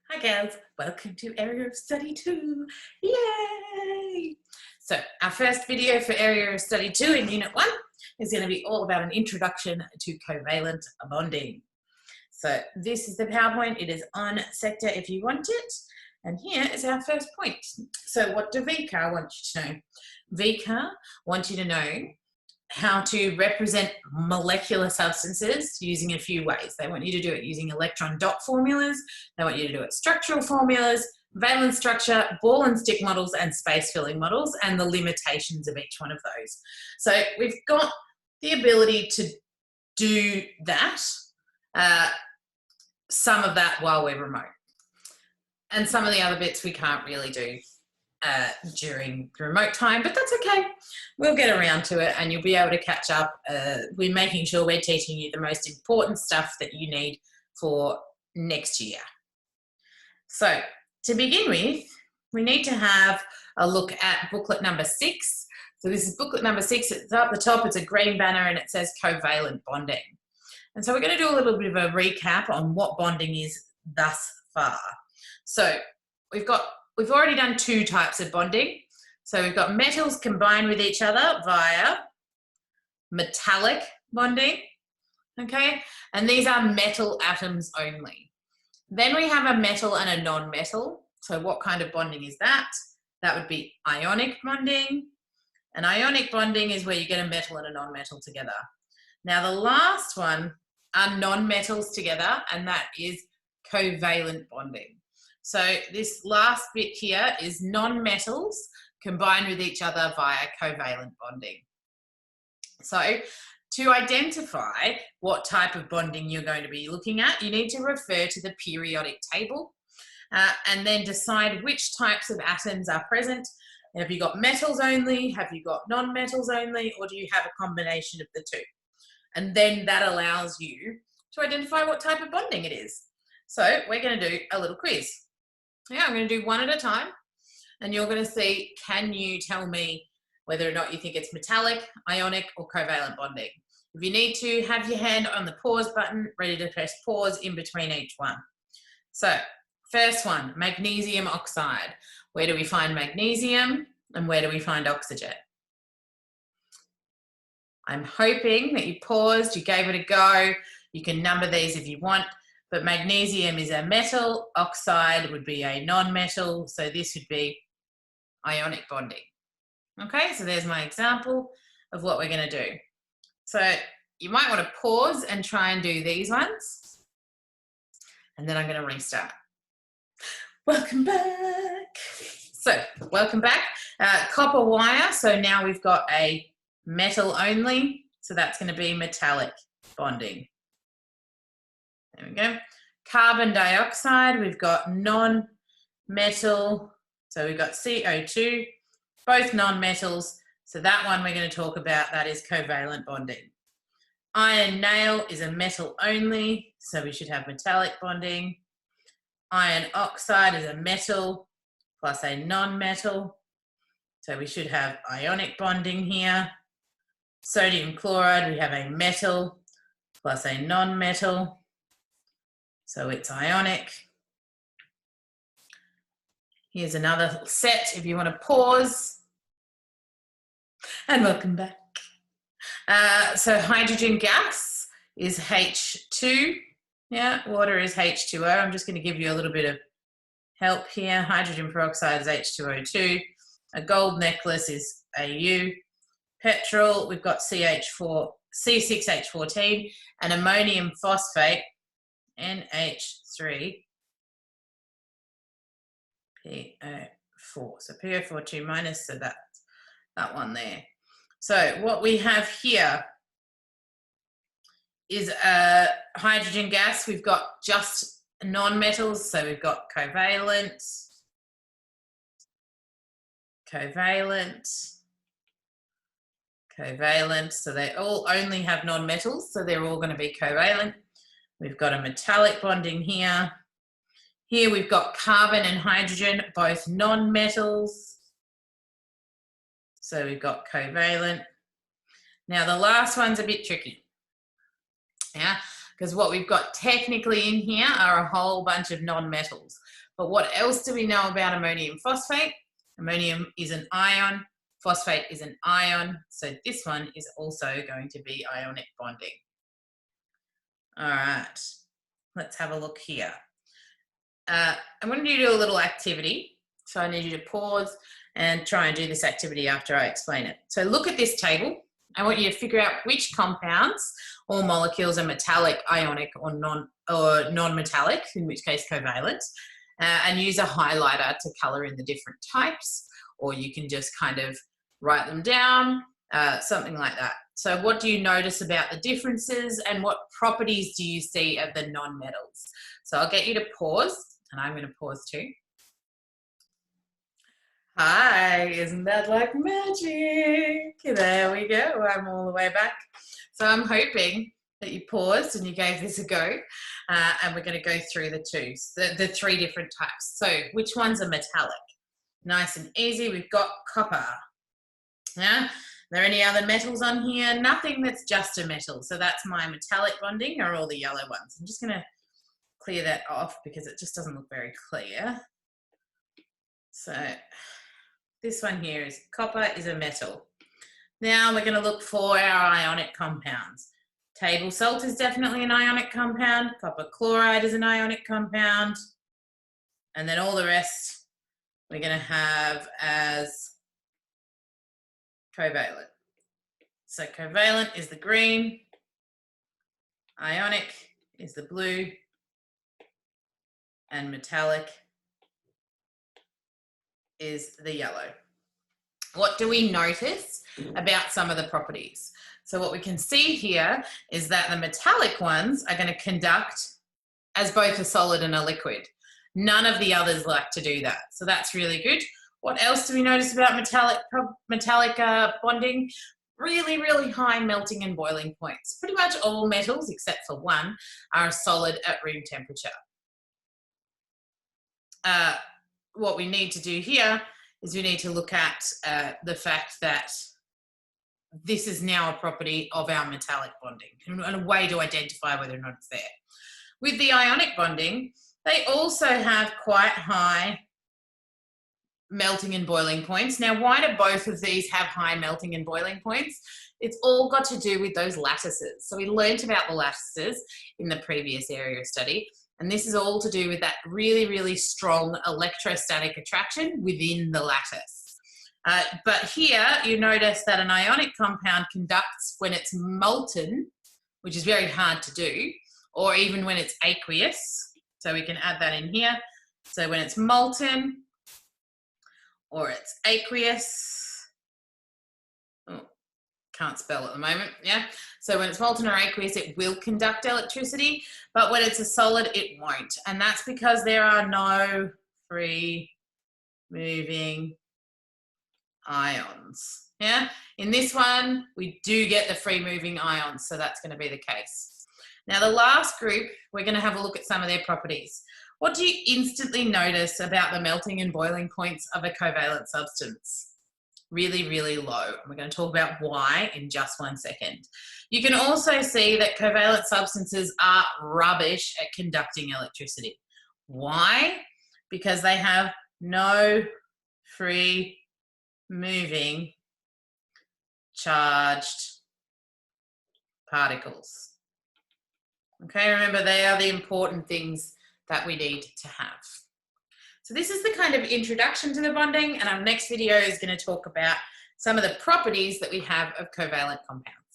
Hi girls, welcome to Area of Study 2. Yay! So our first video for Area of Study 2 in Unit 1 is going to be all about an introduction to covalent bonding. So this is the PowerPoint. It is on sector if you want it. And here is our first point. So what do VCAR want you to know? VCAR want you to know how to represent molecular substances using a few ways. They want you to do it using electron dot formulas. They want you to do it structural formulas, valence structure, ball and stick models, and space filling models, and the limitations of each one of those. So we've got the ability to do that, some of that while we're remote. And some of the other bits we can't really do during remote time, but that's okay. We'll get around to it and you'll be able to catch up. We're making sure we're teaching you the most important stuff that you need for next year. So to begin with, we need to have a look at booklet number 6. So this is booklet number 6. It's up the top, it's a green banner and it says covalent bonding. And so we're going to do a little bit of a recap on what bonding is thus far. So we've already done 2 types of bonding. So we've got metals combined with each other via metallic bonding, okay? And these are metal atoms only. Then we have a metal and a non-metal. So what kind of bonding is that? That would be ionic bonding. And ionic bonding is where you get a metal and a non-metal together. Now the last one are non-metals together, and that is covalent bonding. So this last bit here is non-metals combined with each other via covalent bonding. So to identify what type of bonding you're going to be looking at, you need to refer to the periodic table and then decide which types of atoms are present. Have you got metals only? Have you got non-metals only? Or do you have a combination of the 2? And then that allows you to identify what type of bonding it is. So we're going to do a little quiz. Yeah, I'm going to do one at a time and you're going to see, can you tell me whether or not you think it's metallic, ionic or covalent bonding? If you need to, have your hand on the pause button, ready to press pause in between each one. So first one, magnesium oxide. Where do we find magnesium and where do we find oxygen? I'm hoping that you paused, you gave it a go. You can number these if you want. But magnesium is a metal, oxide would be a non-metal, so this would be ionic bonding. Okay, so there's my example of what we're going to do. So you might want to pause and try and do these ones, and then I'm going to restart. Welcome back. So welcome back. Copper wire, so now we've got a metal only, so that's going to be metallic bonding. There we go. Carbon dioxide, we've got non-metal, so we've got CO2, both non-metals. So that one we're going to talk about, that is covalent bonding. Iron nail is a metal only, so we should have metallic bonding. Iron oxide is a metal plus a non-metal, so we should have ionic bonding here. Sodium chloride, we have a metal plus a non-metal. So it's ionic. Here's another set if you want to pause. And welcome back. So hydrogen gas is H2. Yeah, water is H2O. I'm just going to give you a little bit of help here. Hydrogen peroxide is H2O2. A gold necklace is Au. Petrol, we've got C6H14. And ammonium phosphate, NH3 PO4. So PO4 minus, so that's that one there. So what we have here is a hydrogen gas. We've got just non-metals, so we've got covalent, so they all only have non-metals, so they're all going to be covalent. We've got a metallic bonding here. Here we've got carbon and hydrogen, both non-metals. So we've got covalent. Now the last one's a bit tricky. Yeah, because what we've got technically in here are a whole bunch of non-metals. But what else do we know about ammonium phosphate? Ammonium is an ion, phosphate is an ion, so this one is also going to be ionic bonding. All right, let's have a look here. I'm going to do a little activity, so I need you to pause and try and do this activity after I explain it. So look at this table. I want you to figure out which compounds or molecules are metallic, ionic, or non-metallic, in which case covalent, and use a highlighter to colour in the different types, or you can just kind of write them down, something like that. So what do you notice about the differences, and what properties do you see of the non-metals? So I'll get you to pause, and I'm going to pause too. Hi, isn't that like magic? There we go, I'm all the way back. So I'm hoping that you paused and you gave this a go, and we're going to go through the three different types. So which ones are metallic? Nice and easy, we've got copper. Yeah, are there any other metals on here? Nothing that's just a metal. So that's my metallic bonding, or all the yellow ones. I'm just going to clear that off because it just doesn't look very clear. So this one here is copper is a metal. Now we're going to look for our ionic compounds. Table salt is definitely an ionic compound. Copper chloride is an ionic compound. And then all the rest we're going to have as covalent. So covalent is the green, ionic is the blue, and metallic is the yellow. What do we notice about some of the properties? So what we can see here is that the metallic ones are going to conduct as both a solid and a liquid. None of the others like to do that. So that's really good. What else do we notice about metallic bonding? Really, really high melting and boiling points. Pretty much all metals, except for one, are solid at room temperature. What we need to do here is we need to look at the fact that this is now a property of our metallic bonding and a way to identify whether or not it's there. With the ionic bonding, they also have quite high melting and boiling points. Now, why do both of these have high melting and boiling points? It's all got to do with those lattices. So we learned about the lattices in the previous area of study, and this is all to do with that really, really strong electrostatic attraction within the lattice. But here you notice that an ionic compound conducts when it's molten, which is very hard to do, or even when it's aqueous. So we can add that in here. So when it's molten or it's aqueous, oh, can't spell at the moment, yeah? So when it's molten or aqueous, it will conduct electricity, but when it's a solid, it won't. And that's because there are no free moving ions, yeah? In this one, we do get the free moving ions, so that's going to be the case. Now, the last group, we're going to have a look at some of their properties. What do you instantly notice about the melting and boiling points of a covalent substance? Really, really low. And we're going to talk about why in just 1 second. You can also see that covalent substances are rubbish at conducting electricity. Why? Because they have no free moving charged particles. Okay, remember they are the important things that we need to have. So this is the kind of introduction to the bonding, and our next video is going to talk about some of the properties that we have of covalent compounds.